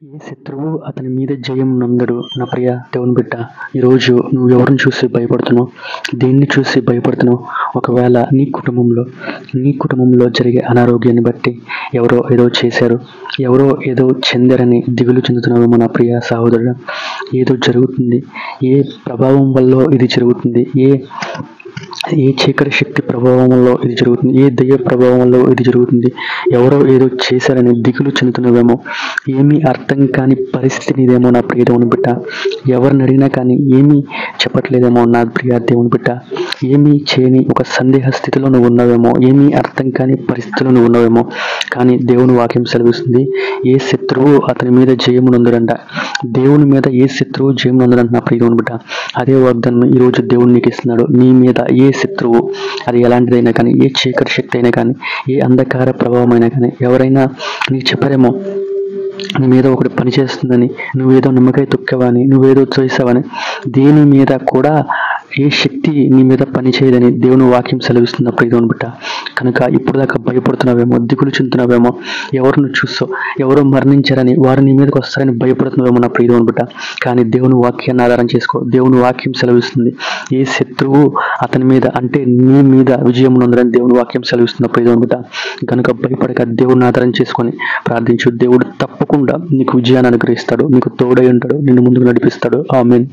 ఏ శత్రువు అతని మీద జయం నొందడు. నా ప్రియ దేవుని బిడ్డ, ఈరోజు నువ్వు ఎవరిని చూసి భయపడుతున్నావు? దేన్ని చూసి భయపడుతున్నావు? ఒకవేళ నీ కుటుంబంలో జరిగే అనారోగ్యాన్ని బట్టి ఎవరో ఏదో చేశారు, ఎవరో ఏదో చెందారని దిగులు చెందుతున్నావేమో నా ప్రియ సహోదరుడు. ఏదో జరుగుతుంది. ఏ ప్రభావం వల్ల ఇది జరుగుతుంది? ఏ చీకటి శక్తి ప్రభావం వల్ల ఇది జరుగుతుంది? ఏ దయ్య ప్రభావం వల్ల ఇది జరుగుతుంది? ఎవరో ఏదో చేశారని దిగులు చెందుతున్నవేమో. ఏమీ అర్థం కాని పరిస్థితి నీదేమో నా ప్రియ దేవుని బిడ్డ. ఎవరిని అడిగినా కానీ ఏమీ చెప్పట్లేదేమో నా ప్రియ దేవుని బిడ్డ. ఏమీ చేయని ఒక సందేహ స్థితిలో నువ్వు ఉన్నావేమో. ఏమీ అర్థం కాని పరిస్థితిలో నువ్వు ఉన్నావేమో. కానీ దేవుని వాక్యం సెలవిస్తుంది, ఏ శత్రువు అతని మీద జయము నొందడంట. దేవుని మీద ఏ శత్రువు జయం నొందడంట నా ప్రియ దేవుని బిడ్డ. అదే వాగ్దానం ఈరోజు దేవుడు నీకు ఇస్తున్నాడు. నీ మీద ఏ శత్రువు, అది ఎలాంటిదైనా కానీ, ఏ చీకటి శక్తి అయినా కానీ, ఏ అంధకార ప్రభావం అయినా కానీ, ఎవరైనా నీకు చెప్పారేమో నీ మీద ఒకటి పనిచేస్తుందని, నువ్వేదో నిమ్మకాయ తొక్కావని, నువ్వేదో చేసావని, దేని మీద కూడా ఏ శక్తి నీ మీద పనిచేయదని దేవుని వాక్యం సెలవిస్తుంది ప్రియ దేవుని బిడ్డ. కనుక ఇప్పుడు దాకా భయపడుతున్నావేమో, దిగులు చెందుతున్నావేమో, ఎవరిని చూస్తావు, ఎవరో మరణించారని, వారు నీ మీదకి వస్తారని భయపడుతున్నావేమో నా ప్రియ దేవుని బిడ్డ. కానీ దేవుని వాక్యాన్ని ఆధారం చేసుకో. దేవుని వాక్యం సెలవిస్తుంది, ఏ శత్రువు అతని మీద, అంటే నీ మీద విజయం నొందరని దేవుని వాక్యం సెలవిస్తుంది ప్రియ దేవుని బిడ్డ. కనుక భయపడక దేవుని ఆధారం చేసుకొని ప్రార్థించు. దేవుడు తప్పకుండా నీకు విజయాన్ని అనుగ్రహిస్తాడు, నీకు తోడై ఉంటాడు, నిన్ను ముందుకు నడిపిస్తాడు. ఆమేన్.